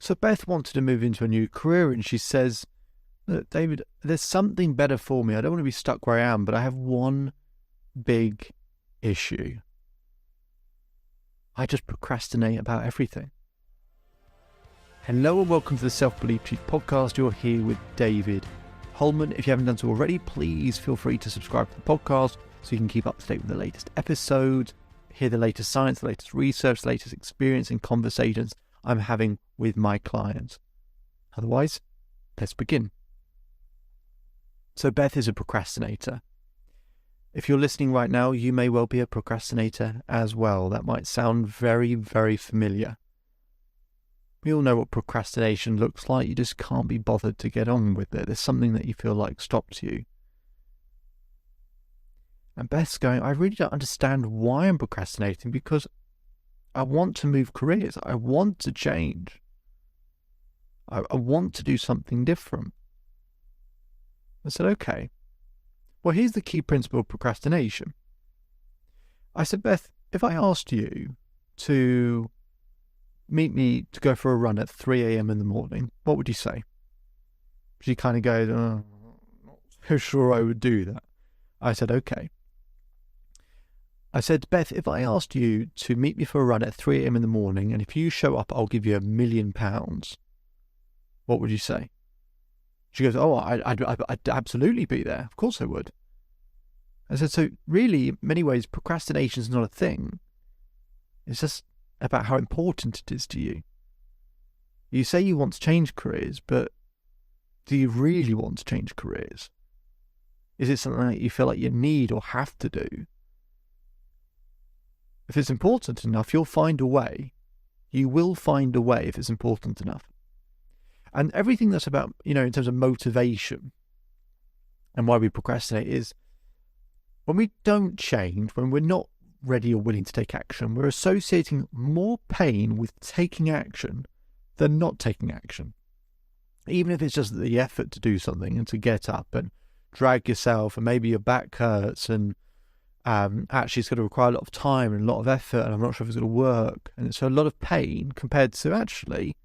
So Beth wanted to move into a new career, and she says, look, David, there's something better for me. I don't want to be stuck where I am, but I have one big issue. I just procrastinate about everything. Hello and welcome to the Self-Belief Chief podcast. You're here with David Holman. If you haven't done so already, please feel free to subscribe to the podcast so you can keep up to date with the latest episodes, hear the latest science, the latest research, the latest experience and conversations I'm having with my clients. Otherwise, let's begin. So Beth is a procrastinator. If you're listening right now, you may well be a procrastinator as well. That might sound very, very familiar. We all know what procrastination looks like. You just can't be bothered to get on with it. There's something that you feel like stops you. And Beth's going, I really don't understand why I'm procrastinating, because I want to move careers. I want to change. I want to do something different. I said, okay. Well, here's the key principle of procrastination. I said, Beth, if I asked you to meet me to go for a run at 3 a.m. in the morning, what would you say? She kind of goes, I'm not so sure I would do that. I said, okay. I said, Beth, if I asked you to meet me for a run at 3 a.m. in the morning, and if you show up, I'll give you £1 million, what would you say? She goes, oh, I'd absolutely be there. Of course I would. I said, so really, in many ways, procrastination is not a thing. It's just about how important it is to you. You say you want to change careers, but do you really want to change careers? Is it something that you feel like you need or have to do? If it's important enough, you'll find a way. You will find a way if it's important enough. And everything that's about, in terms of motivation and why we procrastinate is when we don't change, when we're not ready or willing to take action, we're associating more pain with taking action than not taking action. Even if it's just the effort to do something and to get up and drag yourself, and maybe your back hurts, and actually it's going to require a lot of time and a lot of effort, and I'm not sure if it's going to work. And it's a lot of pain compared to actually,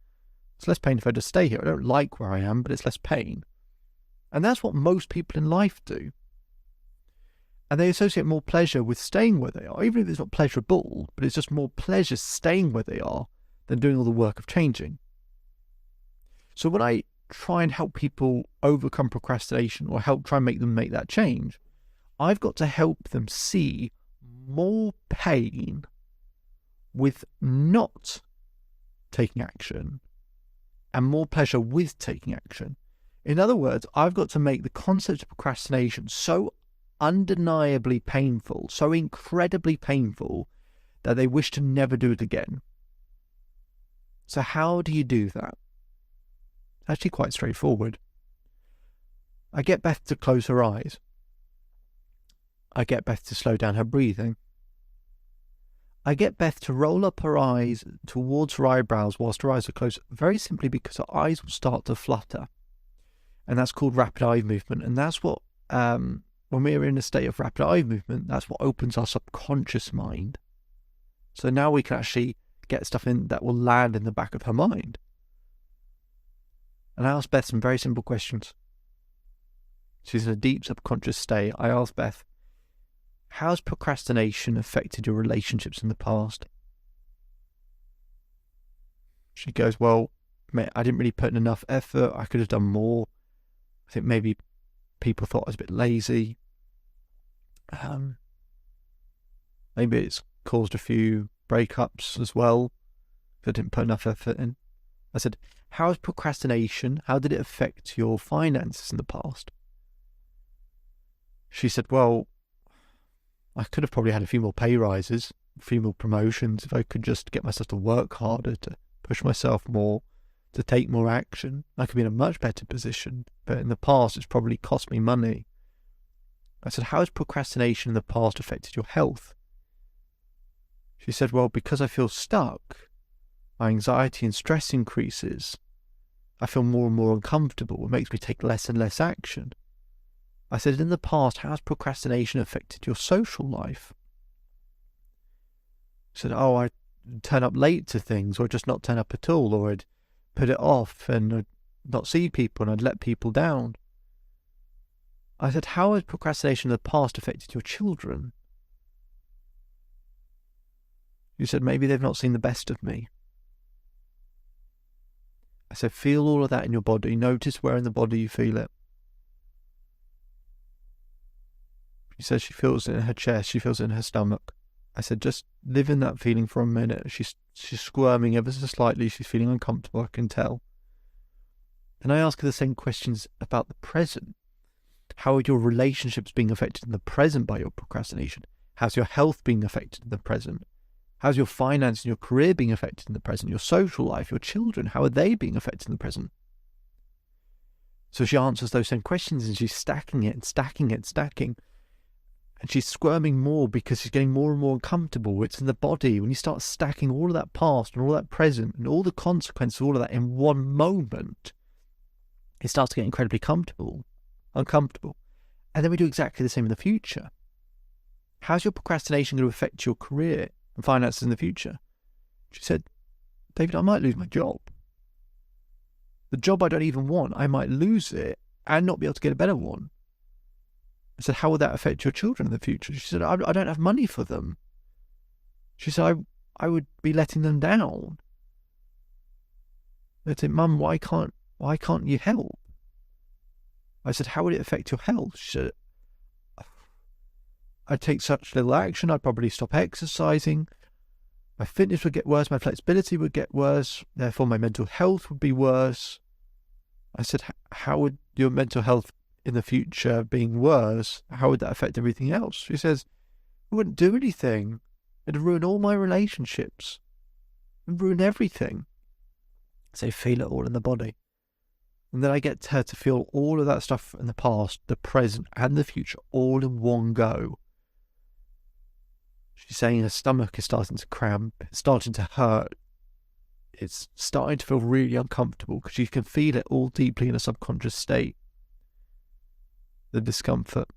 it's less pain if I just stay here. I don't like where I am, but it's less pain. And that's what most people in life do. And they associate more pleasure with staying where they are, even if it's not pleasurable, but it's just more pleasure staying where they are than doing all the work of changing. So when I try and help people overcome procrastination, or try and make them make that change, I've got to help them see more pain with not taking action and more pleasure with taking action. In other words, I've got to make the concept of procrastination so undeniably painful, so incredibly painful, that they wish to never do it again. So how do you do that? It's actually quite straightforward. I get Beth to close her eyes. I get Beth to slow down her breathing. I get Beth to roll up her eyes towards her eyebrows whilst her eyes are closed, very simply because her eyes will start to flutter. And that's called rapid eye movement. And that's what, when we're in a state of rapid eye movement, that's what opens our subconscious mind. So now we can actually get stuff in that will land in the back of her mind. And I asked Beth some very simple questions. She's in a deep subconscious state. I asked Beth, how's procrastination affected your relationships in the past? She goes, well, I didn't really put in enough effort. I could have done more. I think maybe people thought I was a bit lazy. Maybe it's caused a few breakups as well, if I didn't put enough effort in. I said, how's procrastination? How did it affect your finances in the past? She said, well, I could have probably had a few more pay rises, a few more promotions, if I could just get myself to work harder, to push myself more, to take more action. I could be in a much better position. But in the past, it's probably cost me money. I said, how has procrastination in the past affected your health? She said, well, because I feel stuck, my anxiety and stress increases. I feel more and more uncomfortable. It makes me take less and less action. I said, in the past, how has procrastination affected your social life? She said, oh, I turn up late to things, or just not turn up at all, or I'd put it off and I'd not see people and I'd let people down. I said, how has procrastination in the past affected your children? You said, maybe they've not seen the best of me. I said, feel all of that in your body. Notice where in the body you feel it. She says she feels it in her chest. She feels it in her stomach. I said, just live in that feeling for a minute. She's squirming ever so slightly. She's feeling uncomfortable, I can tell. And I ask her the same questions about the present. How are your relationships being affected in the present by your procrastination? How's your health being affected in the present? How's your finance and your career being affected in the present? Your social life, your children, how are they being affected in the present? So she answers those same questions and she's stacking it and stacking it and stacking. And she's squirming more because she's getting more and more uncomfortable. It's in the body. When you start stacking all of that past and all that present and all the consequences of all of that in one moment, it starts to get incredibly uncomfortable. And then we do exactly the same in the future. How's your procrastination going to affect your career and finances in the future? She said, David, I might lose my job. The job I don't even want, I might lose it and not be able to get a better one. I said, how will that affect your children in the future? She said, I don't have money for them. She said, I would be letting them down. I said, Mum, why can't you help? I said, how would it affect your health? She said, I'd take such little action, I'd probably stop exercising. My fitness would get worse, my flexibility would get worse, therefore my mental health would be worse. I said, how would your mental health in the future being worse, how would that affect everything else? She says, it wouldn't do anything. It'd ruin all my relationships. It'd ruin everything. So feel it all in the body. And then I get her to feel all of that stuff in the past, the present and the future all in one go. She's saying her stomach is starting to cramp, it's starting to hurt. It's starting to feel really uncomfortable because she can feel it all deeply in a subconscious state. The discomfort.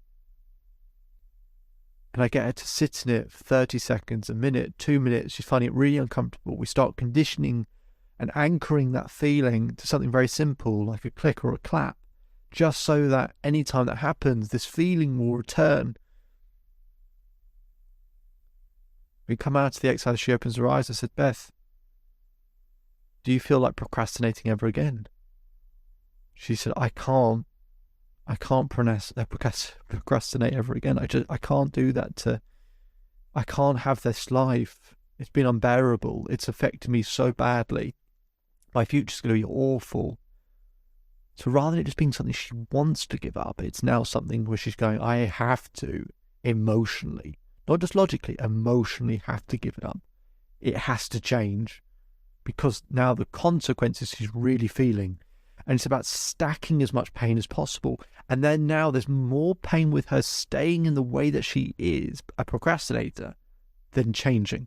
And I get her to sit in it for 30 seconds, a minute, 2 minutes. She's finding it really uncomfortable. We start conditioning and anchoring that feeling to something very simple, like a click or a clap, just so that anytime that happens, this feeling will return. We come out of the exercise, she opens her eyes. I said, Beth, do you feel like procrastinating ever again? She said, I can't procrastinate ever again. I can't do that. I can't have this life. It's been unbearable. It's affected me so badly. My future's going to be awful. So rather than it just being something she wants to give up, it's now something where she's going, I have to emotionally, not just logically, emotionally have to give it up. It has to change because now the consequences she's really feeling. And it's about stacking as much pain as possible. And then now there's more pain with her staying in the way that she is, a procrastinator, than changing.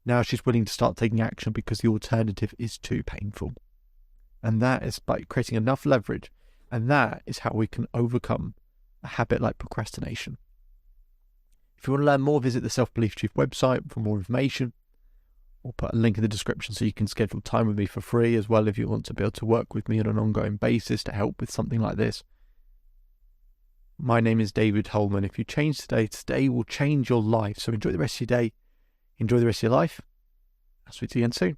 Now she's willing to start taking action because the alternative is too painful. And that is by creating enough leverage. And that is how we can overcome a habit like procrastination. If you want to learn more, visit the Self-Belief Chief website for more information. We'll put a link in the description so you can schedule time with me for free as well if you want to be able to work with me on an ongoing basis to help with something like this. My name is David Holman. If you change today, today will change your life. So enjoy the rest of your day. Enjoy the rest of your life. I'll speak to you again soon.